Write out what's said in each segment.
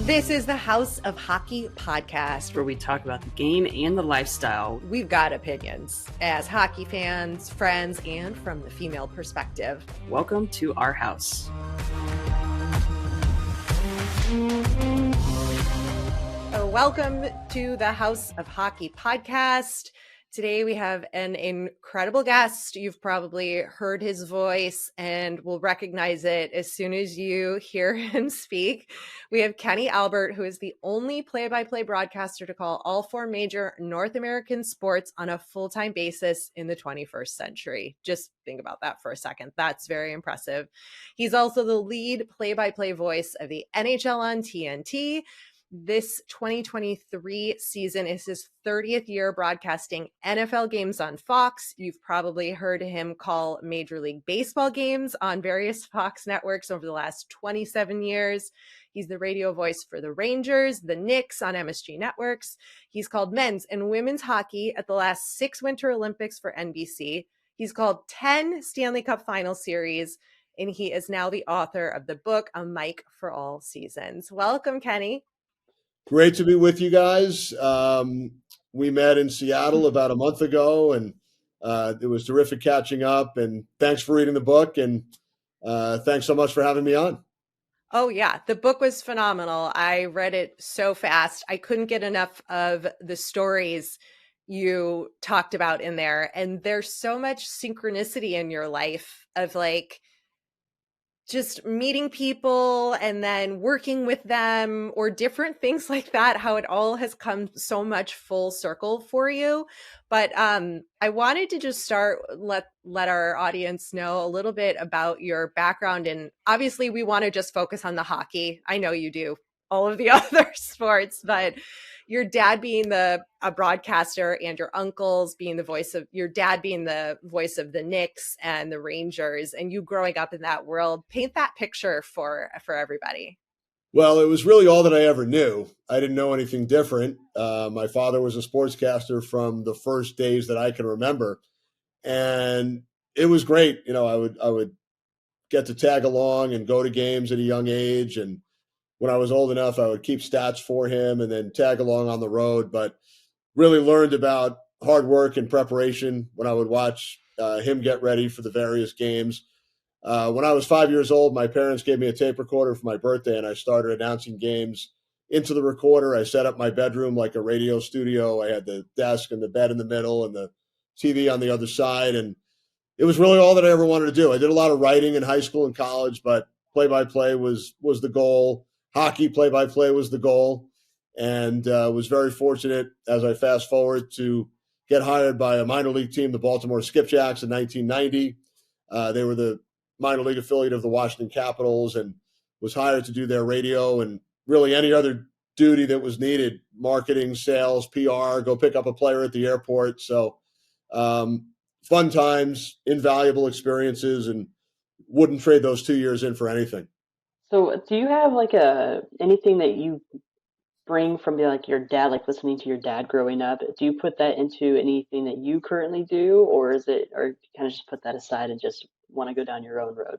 This is the House of Hockey podcast, where we talk about the game and the lifestyle. We've got opinions as hockey fans, friends, and from the female perspective. Welcome to our house. Welcome to the House of Hockey podcast. Today we have an incredible guest. You've probably heard his voice and will recognize it as soon as you hear him speak. We have Kenny Albert, who is the only play-by-play broadcaster to call all four major North American sports on a full-time basis in the 21st century. Just think about that for a second. That's very impressive. He's also the lead play-by-play voice of the NHL on TNT. This 2023 season is his 30th year broadcasting NFL games on Fox. You've probably heard him call Major League Baseball games on various Fox networks over the last 27 years. He's the radio voice for the Rangers, the Knicks on MSG networks. He's called men's and women's hockey at the last 6 Winter Olympics for NBC. He's called 10 Stanley Cup Final Series, and he is now the author of the book, A Mic for All Seasons. Welcome, Kenny. Great to be with you guys. We met in Seattle about a month ago, and it was terrific catching up. And thanks for reading the book, and thanks so much for having me on. Oh, yeah. The book was phenomenal. I read it so fast. I couldn't get enough of the stories you talked about in there. And there's so much synchronicity in your life of like just meeting people and then working with them or different things like that, how it all has come so much full circle for you. But I wanted to just start, let our audience know a little bit about your background. And obviously we want to just focus on the hockey. I know you do all of the other sports, but your dad being a broadcaster and your uncles being your dad being the voice of the Knicks and the Rangers, and you growing up in that world, paint that picture for everybody. Well, it was really all that I ever knew. I didn't know anything different. My father was a sportscaster from the first days that I can remember. And it was great. You know, I would get to tag along and go to games at a young age. And when I was old enough, I would keep stats for him and then tag along on the road, but really learned about hard work and preparation when I would watch him get ready for the various games. When I was 5 years old, my parents gave me a tape recorder for my birthday, and I started announcing games into the recorder. I set up my bedroom like a radio studio. I had the desk and the bed in the middle and the TV on the other side, and it was really all that I ever wanted to do. I did a lot of writing in high school and college, but play-by-play was the goal. Hockey play-by-play was the goal, and was very fortunate as I fast forward to get hired by a minor league team, the Baltimore Skipjacks, in 1990. They were the minor league affiliate of the Washington Capitals, and was hired to do their radio and really any other duty that was needed, marketing, sales, PR, go pick up a player at the airport. So fun times, invaluable experiences, and wouldn't trade those 2 years in for anything. So do you have like anything that you bring from like your dad, like listening to your dad growing up? Do you put that into anything that you currently do, or you kind of just put that aside and just want to go down your own road?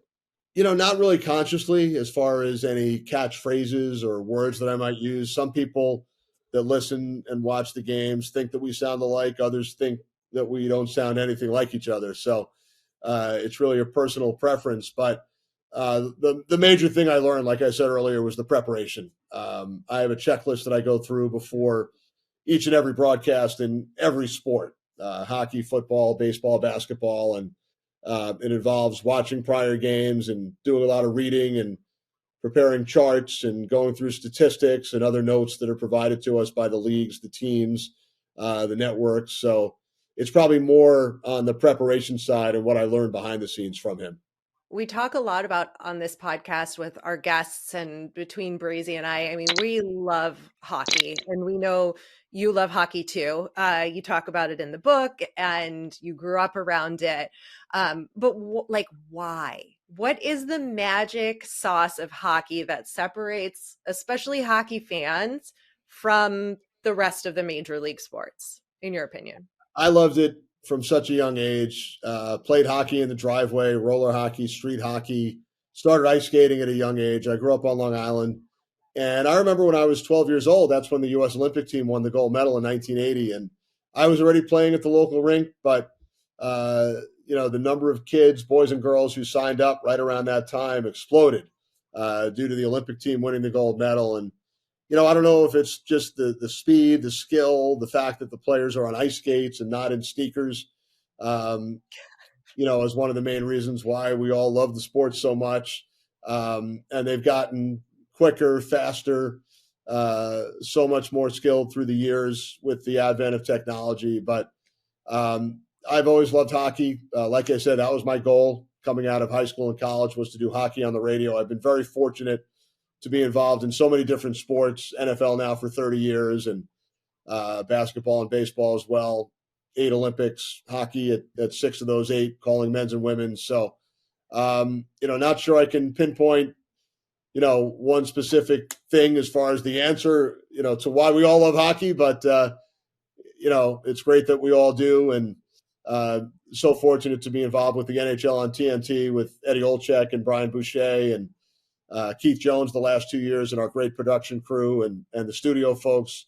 You know, not really consciously as far as any catchphrases or words that I might use. Some people that listen and watch the games think that we sound alike. Others think that we don't sound anything like each other. So it's really a personal preference. But the major thing I learned, like I said earlier, was the preparation. I have a checklist that I go through before each and every broadcast in every sport, hockey, football, baseball, basketball, and it involves watching prior games and doing a lot of reading and preparing charts and going through statistics and other notes that are provided to us by the leagues, the teams, the networks. So it's probably more on the preparation side and what I learned behind the scenes from him. We talk a lot about on this podcast with our guests and between Breezy and I mean, we love hockey and we know you love hockey too. You talk about it in the book and you grew up around it. But why? What is the magic sauce of hockey that separates, especially hockey fans, from the rest of the major league sports, in your opinion? I loved it from such a young age. Played hockey in the driveway, roller hockey, street hockey, started ice skating at a young age. I grew up on Long Island. And I remember when I was 12 years old, that's when the U.S. Olympic team won the gold medal in 1980. And I was already playing at the local rink, but, the number of kids, boys and girls who signed up right around that time exploded due to the Olympic team winning the gold medal. And, I don't know if it's just the speed, the skill, the fact that the players are on ice skates and not in sneakers, is one of the main reasons why we all love the sport so much. And they've gotten quicker, faster, so much more skilled through the years with the advent of technology. But I've always loved hockey. Like I said, that was my goal coming out of high school and college, was to do hockey on the radio. I've been very fortunate to be involved in so many different sports, NFL now for 30 years, and basketball and baseball as well. 8 Olympics, hockey at 6 of those 8, calling men's and women's. So, not sure I can pinpoint, one specific thing as far as the answer, to why we all love hockey, but, it's great that we all do. And so fortunate to be involved with the NHL on TNT with Eddie Olczyk and Brian Boucher and Keith Jones the last 2 years, and our great production crew and the studio folks.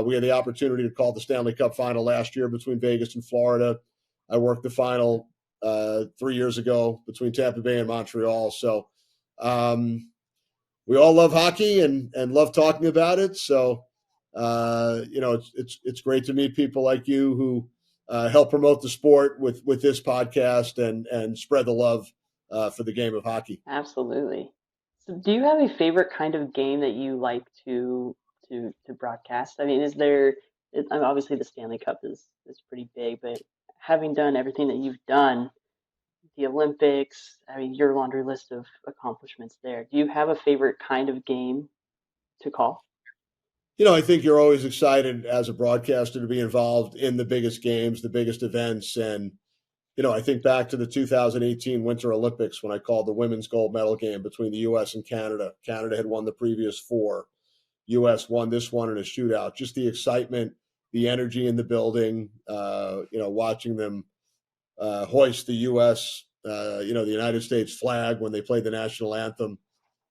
We had the opportunity to call the Stanley Cup final last year between Vegas and Florida. I worked the final 3 years ago between Tampa Bay and Montreal. So we all love hockey and love talking about it. So, it's great to meet people like you who help promote the sport with this podcast and spread the love for the game of hockey. Absolutely. So do you have a favorite kind of game that you like to broadcast? I mean, obviously the Stanley Cup is pretty big, but having done everything that you've done, the Olympics, I mean, your laundry list of accomplishments there, do you have a favorite kind of game to call? I think you're always excited as a broadcaster to be involved in the biggest games, the biggest events. And, I think back to the 2018 Winter Olympics when I called the women's gold medal game between the U.S. and Canada. Canada had won the previous 4. U.S. won this one in a shootout. Just the excitement, the energy in the building, watching them hoist the U.S., the United States flag when they played the national anthem.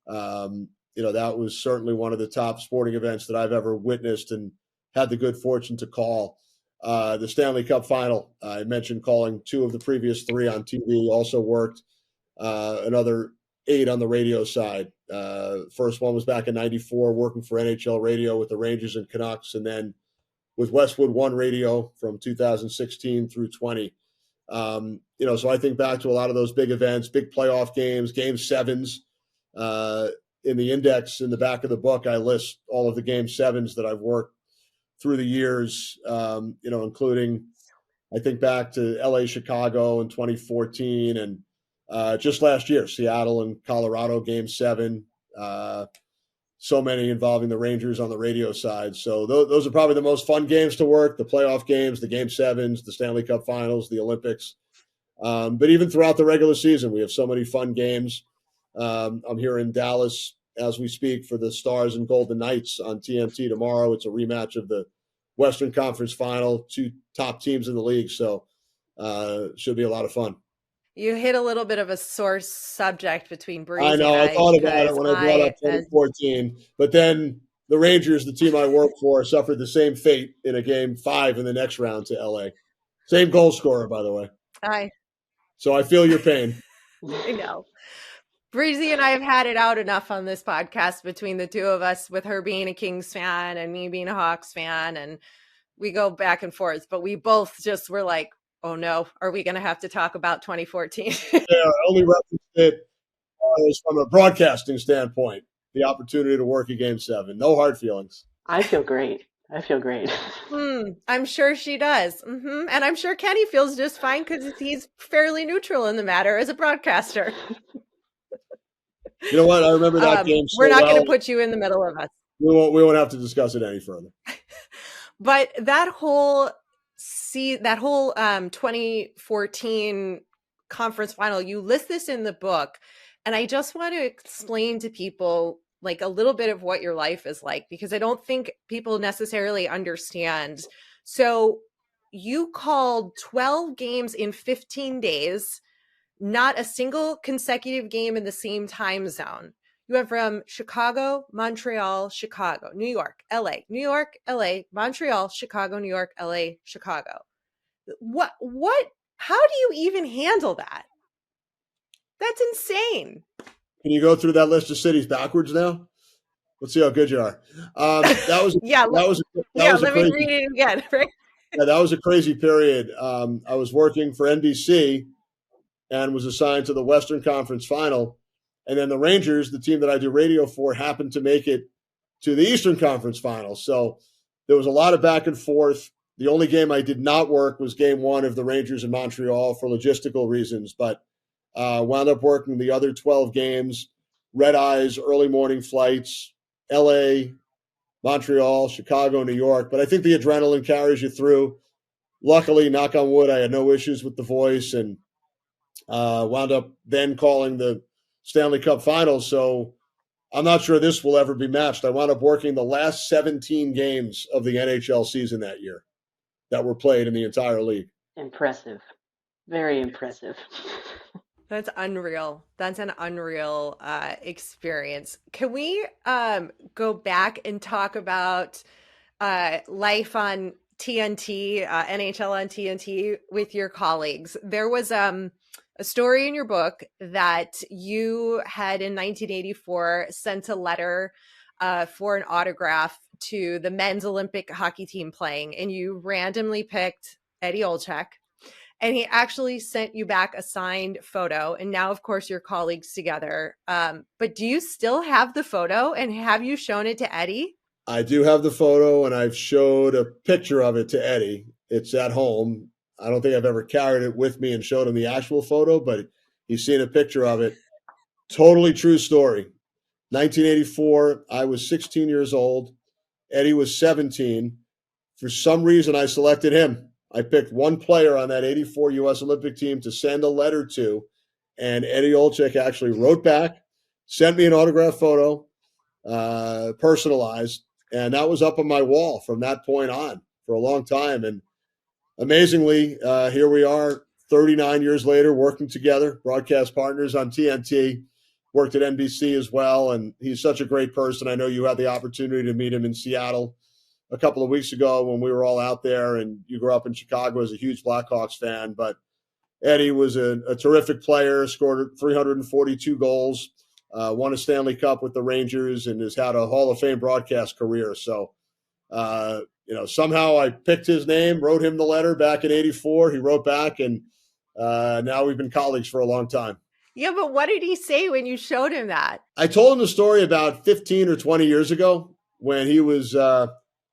That was certainly one of the top sporting events that I've ever witnessed and had the good fortune to call. The Stanley Cup final, I mentioned calling 2 of the previous 3 on TV, also worked another 8 on the radio side. First one was back in 94, working for NHL radio with the Rangers and Canucks, and then with Westwood One Radio from 2016 through 20. So I think back to a lot of those big events, big playoff games, game 7s. In the index in the back of the book, I list all of the game 7s that I've worked through the years, including, I think back to LA, Chicago in 2014, and just last year, Seattle and Colorado game 7. So many involving the Rangers on the radio side. So those are probably the most fun games to work, the playoff games, the game 7s, the Stanley Cup finals, the Olympics. But even throughout the regular season, we have so many fun games. I'm here in Dallas as we speak for the Stars and Golden Knights on TNT tomorrow. It's a rematch of the Western Conference Final, 2 top teams in the league. So should be a lot of fun. You hit a little bit of a sore subject between Breezy I know. and I thought about it when I brought up 2014. But then the Rangers, the team I work for, suffered the same fate in a game 5 in the next round to LA. Same goal scorer, by the way. So I feel your pain. I know. Breezy and I have had it out enough on this podcast between the 2 of us, with her being a Kings fan and me being a Hawks fan, and we go back and forth, but we both just were like, oh no, are we going to have to talk about 2014? Yeah, I only referenced it from a broadcasting standpoint, the opportunity to work a game 7. No hard feelings. I feel great. I'm sure she does. And I'm sure Kenny feels just fine because he's fairly neutral in the matter as a broadcaster. You know what? I remember that game so we're not well. going to put you in the middle of us. We won't have to discuss it any further. But that whole 2014 conference final, you list this in the book, and I just want to explain to people like a little bit of what your life is like, because I don't think people necessarily understand. So you called 12 games in 15 days, not a single consecutive game in the same time zone. You went from Chicago, Montreal, Chicago, New York, LA, Montreal, Chicago, New York, LA, Chicago. How do you even handle that? That's insane. Can you go through that list of cities backwards now? Let's see how good you are. That was let me read it again. Right? Yeah, that was a crazy period. I was working for NBC and was assigned to the Western Conference Final, and then the Rangers, the team that I do radio for, happened to make it to the Eastern Conference Final. So there was a lot of back and forth. The only game I did not work was Game 1 of the Rangers in Montreal for logistical reasons, but wound up working the other 12 games, red eyes, early morning flights, LA, Montreal, Chicago, New York. But I think the adrenaline carries you through. Luckily, knock on wood, I had no issues with the voice and wound up then calling the Stanley Cup Finals. So I'm not sure this will ever be matched. I wound up working the last 17 games of the NHL season that year that were played in the entire league. Impressive. Very impressive. That's unreal. That's an unreal experience. Can we go back and talk about life on TNT, NHL on TNT with your colleagues? There was a story in your book that you had in 1984 sent a letter for an autograph to the men's Olympic hockey team playing, and you randomly picked Eddie Olczyk. And he actually sent you back a signed photo. And now, of course, you're colleagues together. But do you still have the photo? And have you shown it to Eddie? I do have the photo, and I've showed a picture of it to Eddie. It's at home. I don't think I've ever carried it with me and showed him the actual photo, but he's seen a picture of it. Totally true story. 1984, I was 16 years old. Eddie was 17. For some reason, I selected him. I picked one player on that 84 U.S. Olympic team to send a letter to, and Eddie Olczyk actually wrote back, sent me an autograph photo, personalized, and that was up on my wall from that point on for a long time. And amazingly, here we are 39 years later working together, broadcast partners on TNT, worked at NBC as well, and he's such a great person. I know you had the opportunity to meet him in Seattle a couple of weeks ago when we were all out there, and you grew up in Chicago as a huge Blackhawks fan. But Eddie was a terrific player, scored 342 goals, won a Stanley Cup with the Rangers, and has had a Hall of Fame broadcast career. So, somehow I picked his name, wrote him the letter back in 84. He wrote back, and now we've been colleagues for a long time. Yeah, but what did he say when you showed him that? I told him the story about 15 or 20 years ago when he was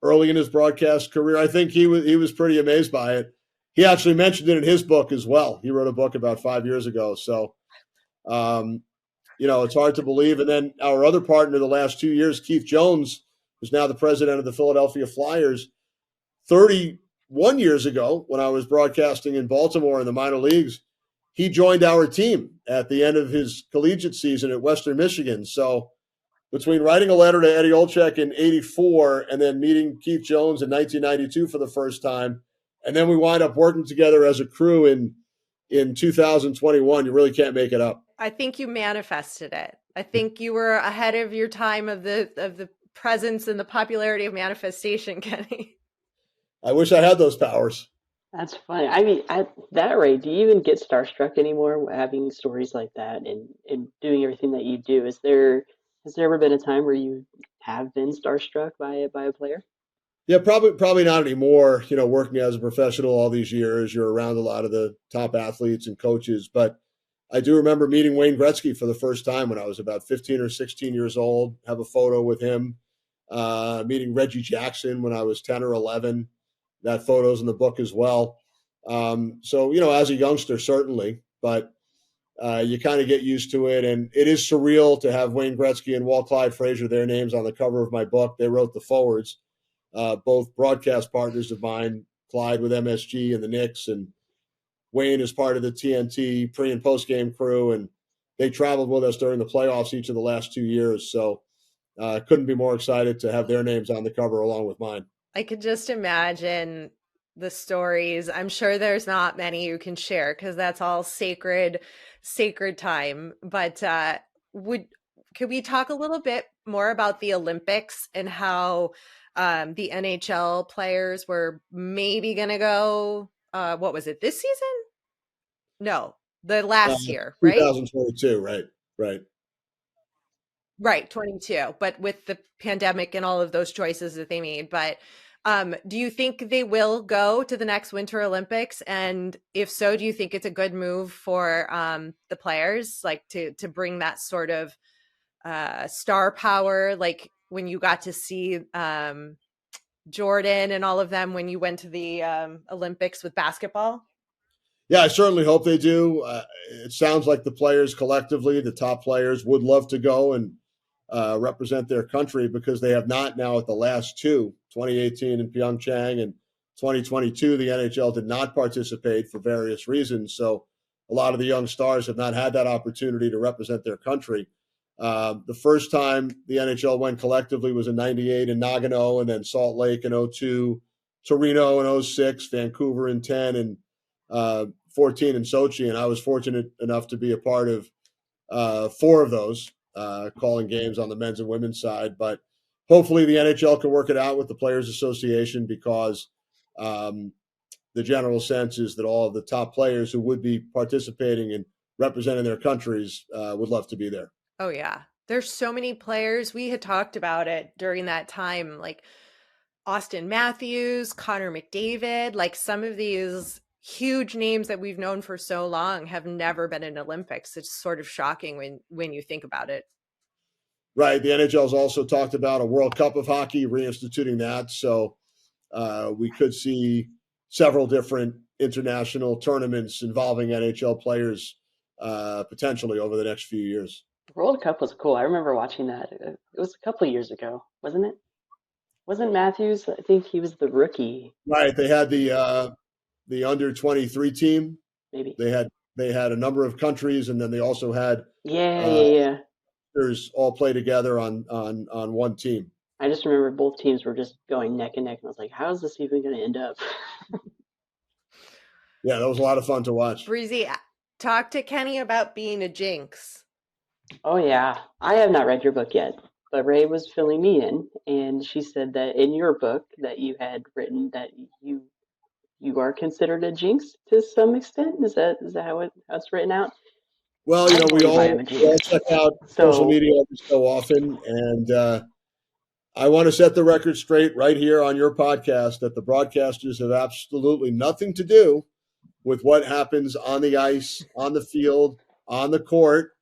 early in his broadcast career. I think he was pretty amazed by it. He actually mentioned it in his book as well. He wrote a book about 5 years ago. So, it's hard to believe. And then our other partner the last 2 years, Keith Jones, who's now the president of the Philadelphia Flyers, 31 years ago when I was broadcasting in Baltimore in the minor leagues, he joined our team at the end of his collegiate season at Western Michigan. So between writing a letter to Eddie Olczyk in 84 and then meeting Keith Jones in 1992 for the first time, and then we wind up working together as a crew in 2021, you really can't make it up. I think you manifested it. I think you were ahead of your time of the presence and the popularity of manifestation, Kenny. I wish I had those powers. That's funny. I mean, at that rate, do you even get starstruck anymore having stories like that and doing everything that you do? Has there ever been a time where you have been starstruck by a player? Yeah, probably not anymore. Working as a professional all these years, you're around a lot of the top athletes and coaches. But I do remember meeting Wayne Gretzky for the first time when I was about 15 or 16 years old. Have a photo with him. Meeting Reggie Jackson when I was 10 or 11. That photo's in the book as well. So, as a youngster, certainly, but you kind of get used to it. And it is surreal to have Wayne Gretzky and Walt Clyde Frazier, their names on the cover of my book. They wrote the forwards, both broadcast partners of mine, Clyde with MSG and the Knicks, and Wayne is part of the TNT pre- and post-game crew. And they traveled with us during the playoffs each of the last 2 years. So couldn't be more excited to have their names on the cover along with mine. I could just imagine the stories. I'm sure there's not many you can share because that's all sacred time. But Could we talk a little bit more about the Olympics and how the NHL players were maybe going to go? What was it, this season? No, the last year, right? 2022, right. Right, 22, but with the pandemic and all of those choices that they made. But do you think they will go to the next Winter Olympics? And if so, do you think it's a good move for the players, like to bring that sort of star power, like when you got to see Jordan and all of them when you went to the Olympics with basketball? Yeah, I certainly hope they do. It sounds like the players collectively, the top players, would love to go and represent their country because they have not now at the last two, 2018 in Pyeongchang and 2022, the NHL did not participate for various reasons. So a lot of the young stars have not had that opportunity to represent their country. The first time the NHL went collectively was in 98 in Nagano, and then Salt Lake in 02, Torino in 06, Vancouver in 10, and 14 in Sochi. And I was fortunate enough to be a part of four of those, calling games on the men's and women's side. But hopefully the NHL can work it out with the Players Association because the general sense is that all of the top players who would be participating and representing their countries would love to be there. Oh, yeah. There's so many players. We had talked about it during that time, like Austin Matthews, Connor McDavid, like some of these huge names that we've known for so long have never been in Olympics. It's sort of shocking when you think about it. Right. The NHL's also talked about a World Cup of hockey, reinstituting that. So we could see several different international tournaments involving NHL players potentially over the next few years. The World Cup was cool. I remember watching that. It was a couple of years ago, wasn't it? Wasn't Matthews? I think he was the rookie. Right. They had the under 23 team. Maybe they had a number of countries, and then they also had yeah. all play together on one team. I just remember both teams were just going neck and neck, and I was like, "How is this even going to end up?" Yeah, that was a lot of fun to watch. Breezy, talk to Kenny about being a Jinx. Oh yeah, I have not read your book yet, but Rae was filling me in, and she said that in your book that you had written that you are considered a Jinx to some extent. Is that how it's written out? Well, we all check out social media every so often, and I want to set the record straight right here on your podcast that the broadcasters have absolutely nothing to do with what happens on the ice, on the field, on the court.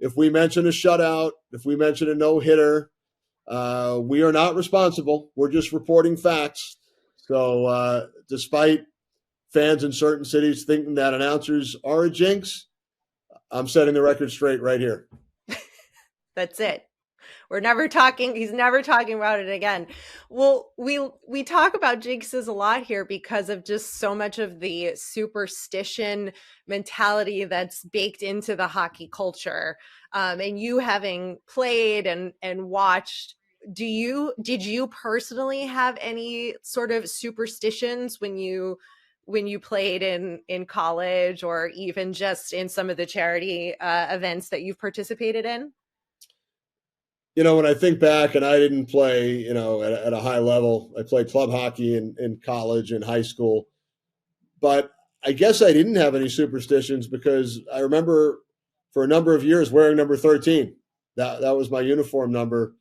If we mention a shutout, if we mention a no-hitter, we are not responsible. We're just reporting facts. So despite fans in certain cities thinking that announcers are a jinx, I'm setting the record straight right here. That's it. We're never talking. He's never talking about it again. Well, we talk about jinxes a lot here because of just so much of the superstition mentality that's baked into the hockey culture. And you having played and watched, did you personally have any sort of superstitions when you played in college or even just in some of the charity events that you've participated in? When I think back, and I didn't play, at a high level, I played club hockey in college and high school, but I guess I didn't have any superstitions because I remember for a number of years wearing number 13. That was my uniform number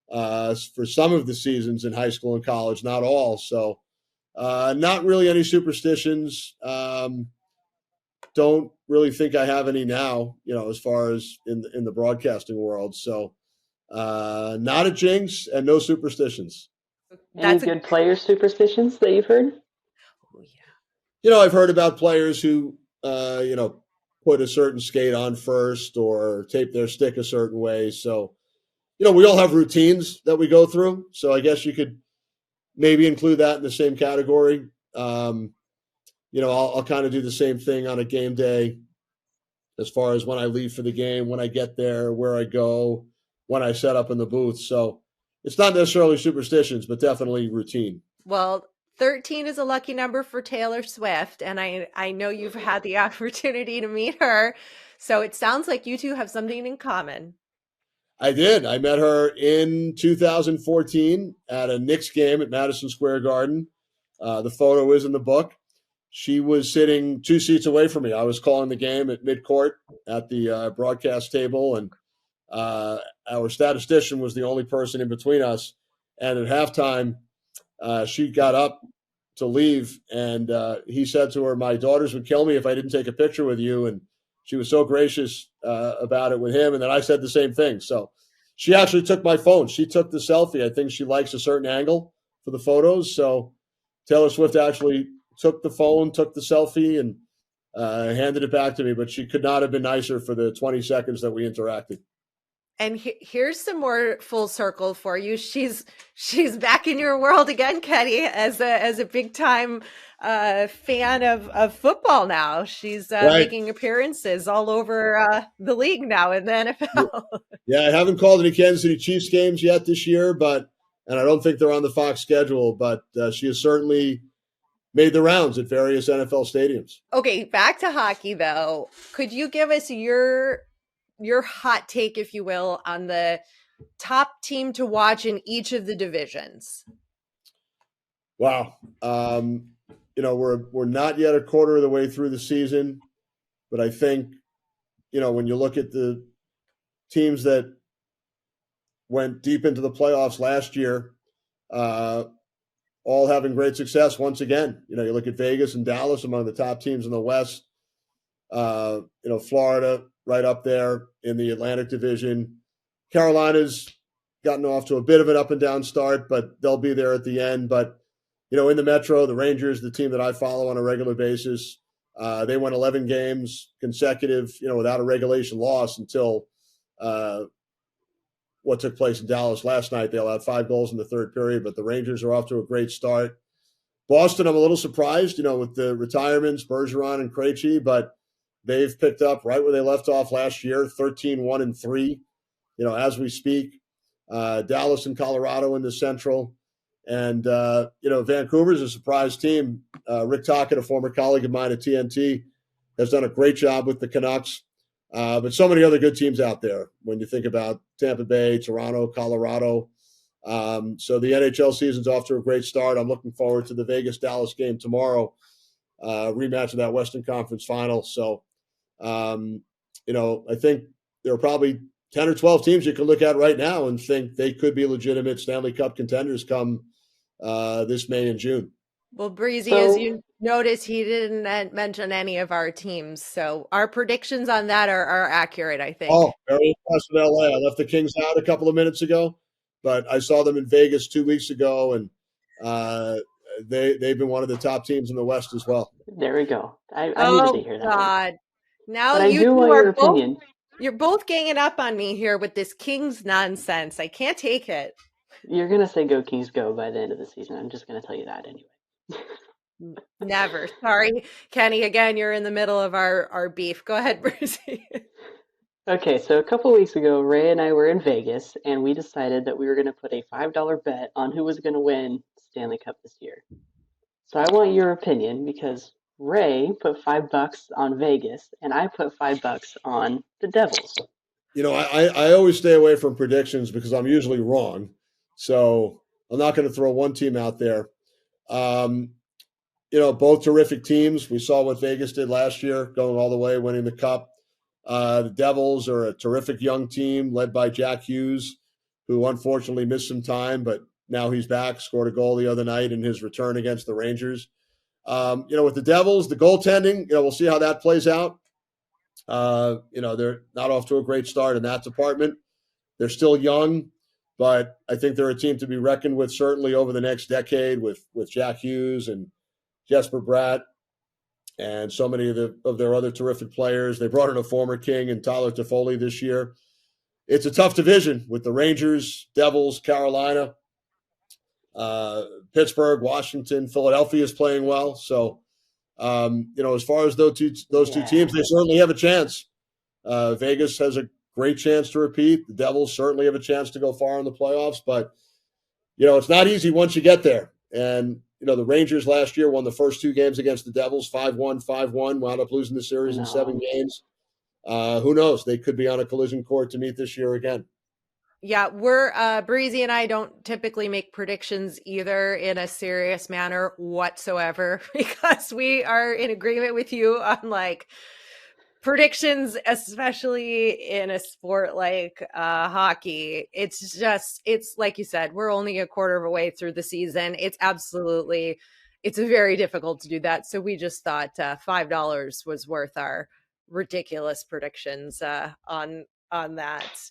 for some of the seasons in high school and college, not all. So not really any superstitions. Don't really think I have any now, as far as in the broadcasting world. So not a jinx and no superstitions. Any good player superstitions that you've heard? Oh, yeah. I've heard about players who, put a certain skate on first or tape their stick a certain way. So, we all have routines that we go through. So I guess you could maybe include that in the same category. I'll kind of do the same thing on a game day as far as when I leave for the game, when I get there, where I go, when I set up in the booth. So it's not necessarily superstitions, but definitely routine. Well, 13 is a lucky number for Taylor Swift, and I know you've had the opportunity to meet her. So it sounds like you two have something in common. I did. I met her in 2014 at a Knicks game at Madison Square Garden. The photo is in the book. She was sitting 2 seats away from me. I was calling the game at midcourt at the broadcast table, and our statistician was the only person in between us. And at halftime, she got up to leave, and he said to her, "My daughters would kill me if I didn't take a picture with you." And she was so gracious about it with him. And then I said the same thing. So she actually took my phone. She took the selfie. I think she likes a certain angle for the photos. So Taylor Swift actually took the phone, took the selfie, and handed it back to me. But she could not have been nicer for the 20 seconds that we interacted. And here's some more full circle for you. She's back in your world again, Kenny, as a big time fan of football now. She's making appearances all over the league now in the NFL. Yeah, I haven't called any Kansas City Chiefs games yet this year, and I don't think they're on the Fox schedule, but she has certainly made the rounds at various NFL stadiums. Okay, back to hockey though. Could you give us your hot take, if you will, on the top team to watch in each of the divisions? Wow. We're not yet a quarter of the way through the season, but I think, when you look at the teams that went deep into the playoffs last year, all having great success once again. You look at Vegas and Dallas among the top teams in the West. Florida right up there in the Atlantic Division. Carolina's gotten off to a bit of an up and down start, but they'll be there at the end. But, in the Metro, the Rangers, the team that I follow on a regular basis, they won 11 games consecutive, without a regulation loss until what took place in Dallas last night. They allowed 5 goals in the third period, but the Rangers are off to a great start. Boston, I'm a little surprised, with the retirements, Bergeron and Krejci, but they've picked up right where they left off last year, 13-1-3, as we speak. Dallas and Colorado in the Central. And, Vancouver's a surprise team. Rick Tocchet, a former colleague of mine at TNT, has done a great job with the Canucks. But so many other good teams out there when you think about Tampa Bay, Toronto, Colorado. So the NHL season's off to a great start. I'm looking forward to the Vegas-Dallas game tomorrow, rematch of that Western Conference Final. So, I think there are probably 10 or 12 teams you can look at right now and think they could be legitimate Stanley Cup contenders come this May and June. Well, Breezy, as you notice, he didn't mention any of our teams. So our predictions on that are accurate, I think. Oh, very impressed with LA. I left the Kings out a couple of minutes ago, but I saw them in Vegas 2 weeks ago, and they've been one of the top teams in the West as well. There we go. I needed to hear that. God. Now but you want your opinion. You're both ganging up on me here with this Kings nonsense. I can't take it. You're going to say go Kings go by the end of the season. I'm just going to tell you that anyway. Never. Sorry, Kenny. Again, you're in the middle of our beef. Go ahead, Brucey. Okay, so a couple weeks ago, Ray and I were in Vegas, and we decided that we were going to put a $5 bet on who was going to win Stanley Cup this year. So I want your opinion because Ray put $5 on Vegas, and I put $5 on the Devils. I always stay away from predictions because I'm usually wrong. So I'm not going to throw one team out there. Both terrific teams. We saw what Vegas did last year, going all the way, winning the Cup. The Devils are a terrific young team led by Jack Hughes, who unfortunately missed some time, but now he's back, scored a goal the other night in his return against the Rangers. With the Devils, the goaltending, we'll see how that plays out. They're not off to a great start in that department. They're still young, but I think they're a team to be reckoned with certainly over the next decade with Jack Hughes and Jesper Bratt and so many of their other terrific players. They brought in a former King and Tyler Toffoli this year. It's a tough division with the Rangers, Devils, Carolina, Pittsburgh, Washington, Philadelphia is playing well. So, as far as those two teams, they certainly have a chance. Vegas has a great chance to repeat. The Devils certainly have a chance to go far in the playoffs, but, it's not easy once you get there. And, the Rangers last year won the first 2 games against the Devils, 5-1, 5-1, wound up losing the series in 7 games. Who knows? They could be on a collision court to meet this year again. Yeah, we're Breezy and I don't typically make predictions either in a serious manner whatsoever because we are in agreement with you on like predictions, especially in a sport like hockey. It's like you said, we're only a quarter of a way through the season. It's very difficult to do that. So we just thought $5 was worth our ridiculous predictions on that.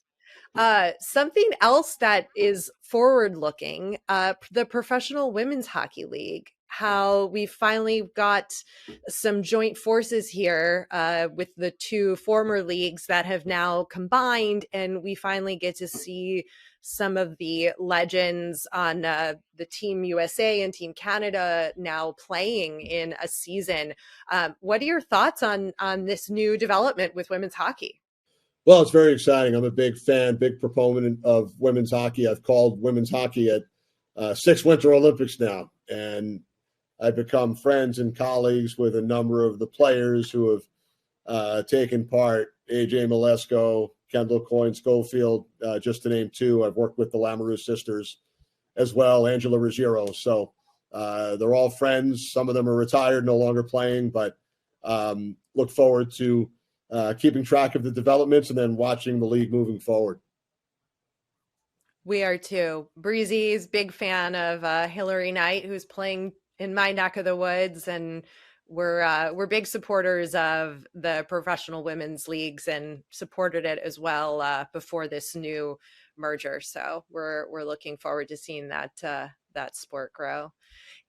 Something else that is forward looking, the Professional Women's Hockey League, how we finally got some joint forces here with the two former leagues that have now combined, and we finally get to see some of the legends on the Team USA and Team Canada now playing in a season. What are your thoughts on this new development with women's hockey? Well, it's very exciting. I'm a big fan, big proponent of women's hockey. I've called women's hockey at 6 Winter Olympics now, and I've become friends and colleagues with a number of the players who have taken part. AJ Malesko, Kendall Coyne Schofield, just to name two. I've worked with the Lamoureux sisters as well, Angela Ruggiero. So they're all friends. Some of them are retired, no longer playing, but look forward to keeping track of the developments and then watching the league moving forward. We are too. Breezy's big fan of Hillary Knight, who's playing in my neck of the woods, and we're big supporters of the professional women's leagues and supported it as well before this new merger. So we're looking forward to seeing that sport grow.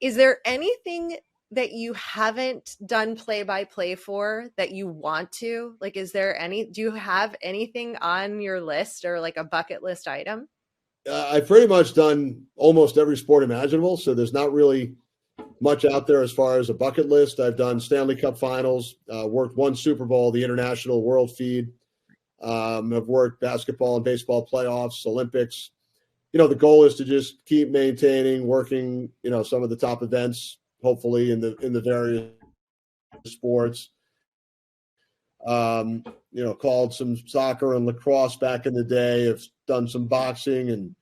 Is there anything that you haven't done play-by-play for that you want to? Like, do you have anything on your list or like a bucket list item? I've pretty much done almost every sport imaginable, so there's not really much out there as far as a bucket list. I've done Stanley Cup finals, worked one Super Bowl, the international world feed. I've worked basketball and baseball playoffs, Olympics. The goal is to just keep maintaining, working, some of the top events, hopefully in the various sports. Called some soccer and lacrosse back in the day. I've done some boxing and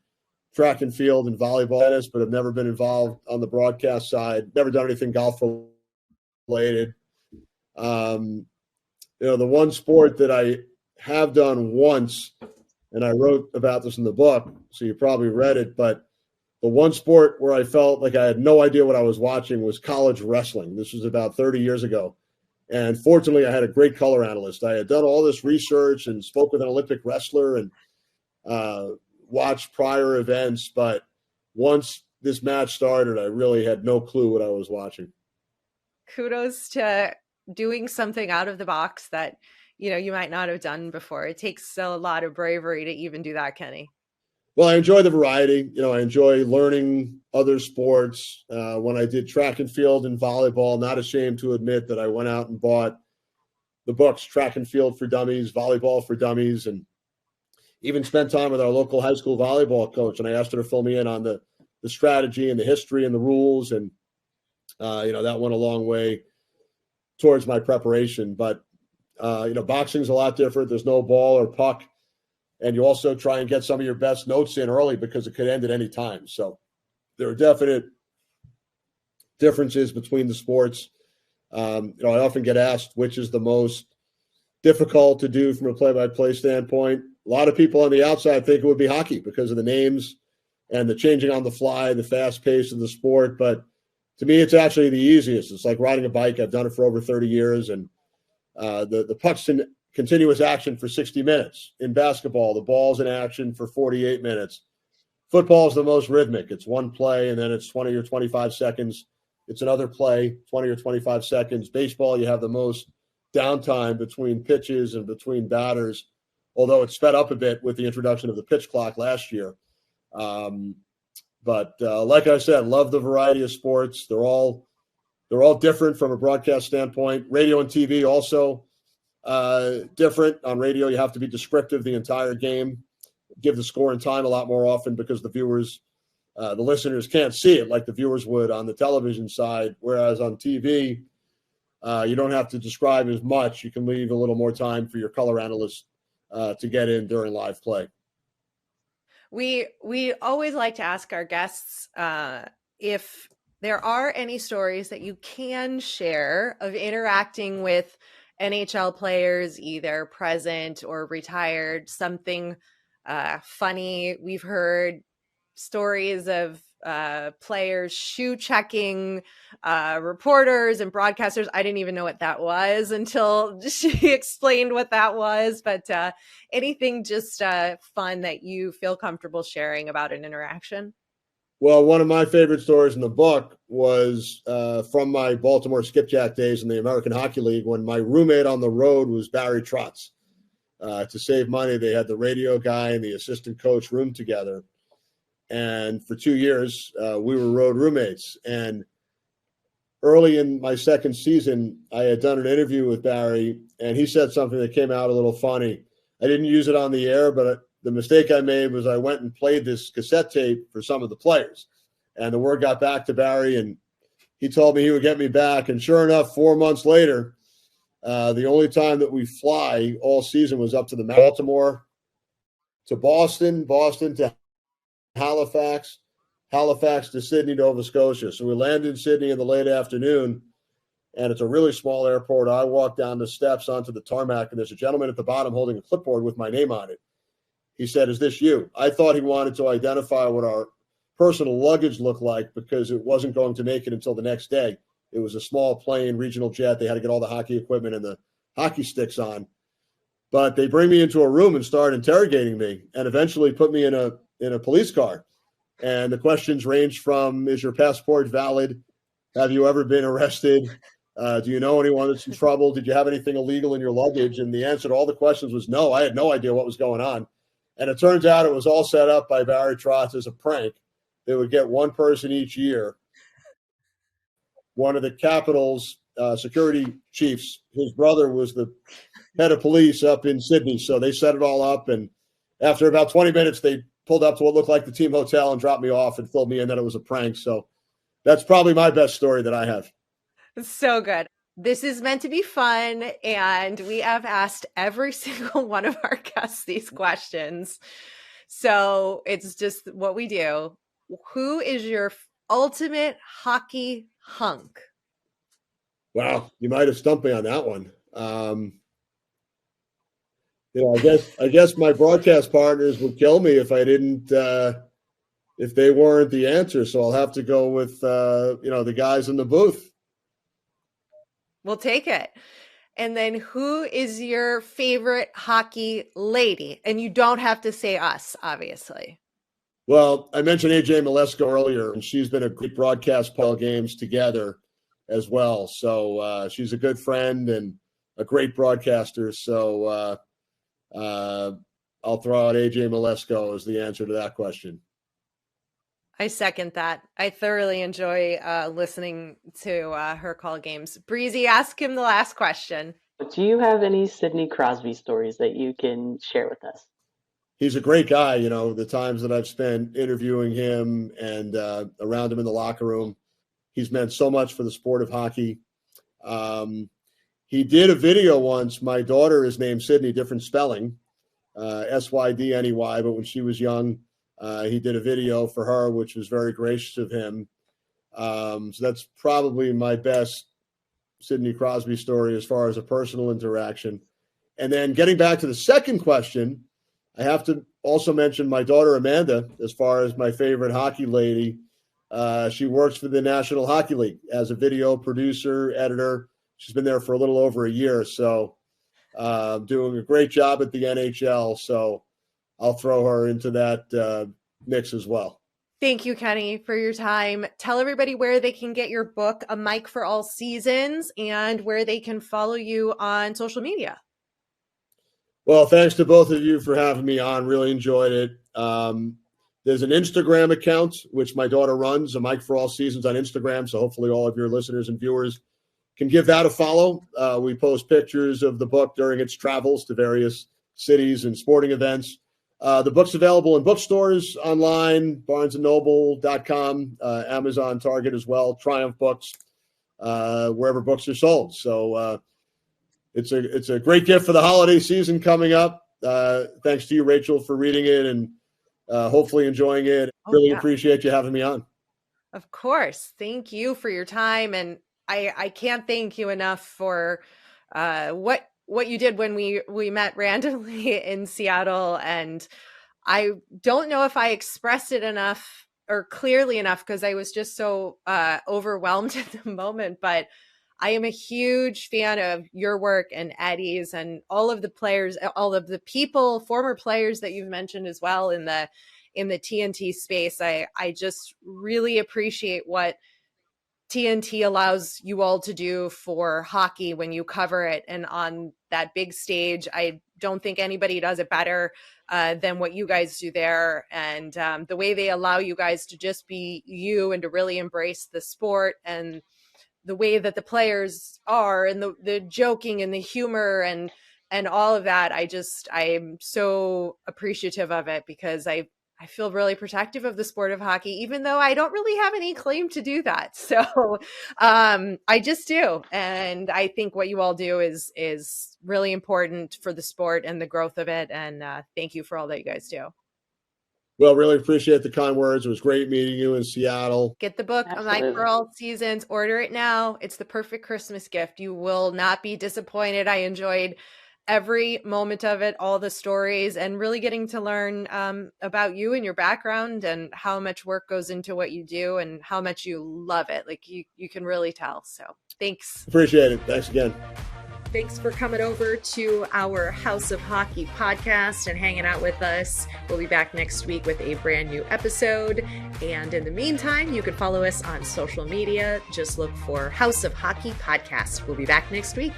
track and field and volleyball, tennis, but I've never been involved on the broadcast side. Never done anything golf related. The one sport that I have done once, and I wrote about this in the book, so you probably read it, but the one sport where I felt like I had no idea what I was watching was college wrestling. This was about 30 years ago. And fortunately, I had a great color analyst. I had done all this research and spoke with an Olympic wrestler and watched prior events. But once this match started, I really had no clue what I was watching. Kudos to doing something out of the box that, you might not have done before. It takes a lot of bravery to even do that, Kenny. Well, I enjoy the variety. I enjoy learning other sports. When I did track and field and volleyball, not ashamed to admit that I went out and bought the books, Track and Field for Dummies, Volleyball for Dummies, and even spent time with our local high school volleyball coach. And I asked her to fill me in on the strategy and the history and the rules. And, that went a long way towards my preparation. But, boxing's a lot different. There's no ball or puck. And you also try and get some of your best notes in early because it could end at any time. So there are definite differences between the sports. I often get asked which is the most difficult to do from a play-by-play standpoint. A lot of people on the outside think it would be hockey because of the names and the changing on the fly, the fast pace of the sport. But to me, it's actually the easiest. It's like riding a bike. I've done it for over 30 years. And the puck's in continuous action for 60 minutes. In basketball, the ball's in action for 48 minutes. Football is the most rhythmic. It's one play, and then it's 20 or 25 seconds. It's another play, 20 or 25 seconds. Baseball, you have the most downtime between pitches and between batters, although it's sped up a bit with the introduction of the pitch clock last year. But like I said, love the variety of sports. They're all different from a broadcast standpoint. Radio and TV also different. On radio, you have to be descriptive the entire game, give the score and time a lot more often because the viewers, the listeners can't see it like the viewers would on the television side. Whereas on TV, you don't have to describe as much. You can leave a little more time for your color analyst to get in during live play. We always like to ask our guests if there are any stories that you can share of interacting with NHL players, either present or retired, something funny. We've heard stories of players shoe checking reporters and broadcasters. I didn't even know what that was until she explained what that was. But anything just fun that you feel comfortable sharing about an interaction? Well, one of my favorite stories in the book was from my Baltimore skipjack days in the American Hockey League when my roommate on the road was Barry Trotz. To save money, they had the radio guy and the assistant coach room together. And for 2 years, we were road roommates. And early in my second season, I had done an interview with Barry, and he said something that came out a little funny. I didn't use it on the air, but the mistake I made was I went and played this cassette tape for some of the players. And the word got back to Barry, and he told me he would get me back. And sure enough, 4 months later, the only time that we fly all season was up to the Baltimore to Boston, Boston to Halifax, Halifax to Sydney, Nova Scotia. So we landed in Sydney in the late afternoon, and it's a really small airport. I walk down the steps onto the tarmac, and there's a gentleman at the bottom holding a clipboard with my name on it. He said, "Is this you?" I thought he wanted to identify what our personal luggage looked like because it wasn't going to make it until the next day. It was a small plane, regional jet. They had to get all the hockey equipment and the hockey sticks on. But they bring me into a room and start interrogating me and eventually put me in a police car. And the questions range from, is your passport valid? Have you ever been arrested? Do you know anyone that's in trouble? Did you have anything illegal in your luggage? And the answer to all the questions was no. I had no idea what was going on. And it turns out it was all set up by Barry Trotz as a prank. They would get one person each year. One of the Capitals security chiefs, his brother was the head of police up in Sydney. So they set it all up. And after about 20 minutes, they pulled up to what looked like the team hotel and dropped me off and filled me in that it was a prank. So that's probably my best story that I have. So good. This is meant to be fun, and we have asked every single one of our guests these questions. So it's just what we do. Who is your ultimate hockey hunk? Wow, you might have stumped me on that one. I guess my broadcast partners would kill me if I didn't, if they weren't the answer. So I'll have to go with, the guys in the booth. We'll take it. And then who is your favorite hockey lady? And you don't have to say us, obviously. Well, I mentioned AJ Malesko earlier, and she's been a great broadcast PWHL games together as well. So she's a good friend and a great broadcaster. So I'll throw out AJ Malesko as the answer to that question. I second that. I thoroughly enjoy listening to her call games. Breezy, ask him the last question. Do you have any Sidney Crosby stories that you can share with us? He's a great guy. The times that I've spent interviewing him and around him in the locker room, he's meant so much for the sport of hockey. He did a video once. My daughter is named Sydney, different spelling, Sydney, but when she was young, he did a video for her, which was very gracious of him. So that's probably my best Sidney Crosby story as far as a personal interaction. And then getting back to the second question, I have to also mention my daughter, Amanda, as far as my favorite hockey lady. She works for the National Hockey League as a video producer, editor. She's been there for a little over a year. So doing a great job at the NHL. So I'll throw her into that mix as well. Thank you, Kenny, for your time. Tell everybody where they can get your book, A Mic for All Seasons, and where they can follow you on social media. Well, thanks to both of you for having me on. Really enjoyed it. There's an Instagram account, which my daughter runs, A Mic for All Seasons on Instagram. So hopefully all of your listeners and viewers can give that a follow. We post pictures of the book during its travels to various cities and sporting events. The book's available in bookstores, online, barnesandnoble.com, Amazon, Target as well, Triumph Books, wherever books are sold. So it's a great gift for the holiday season coming up. Thanks to you, Rachel, for reading it and hopefully enjoying it. Really appreciate you having me on. Of course. Thank you for your time. And I can't thank you enough for what you did when we met randomly in Seattle. And I don't know if I expressed it enough or clearly enough because I was just so overwhelmed at the moment. But I am a huge fan of your work and Eddie's and all of the players, all of the people, former players that you've mentioned as well in the TNT space. I just really appreciate what TNT allows you all to do for hockey when you cover it and on that big stage. I don't think anybody does it better than what you guys do there. And the way they allow you guys to just be you and to really embrace the sport and the way that the players are and the joking and the humor and all of that. I'm so appreciative of it because I feel really protective of the sport of hockey, even though I don't really have any claim to do that. So I just do. And I think what you all do is really important for the sport and the growth of it. And thank you for all that you guys do. Well, really appreciate the kind words. It was great meeting you in Seattle. Get the book, My Girl Seasons. Order it now. It's the perfect Christmas gift. You will not be disappointed. I enjoyed every moment of it, all the stories, and really getting to learn about you and your background and how much work goes into what you do and how much you love it. Like you can really tell. So thanks. Appreciate it. Thanks again. Thanks for coming over to our House of Hockey podcast and hanging out with us. We'll be back next week with a brand new episode. And in the meantime, you can follow us on social media. Just look for House of Hockey podcast. We'll be back next week.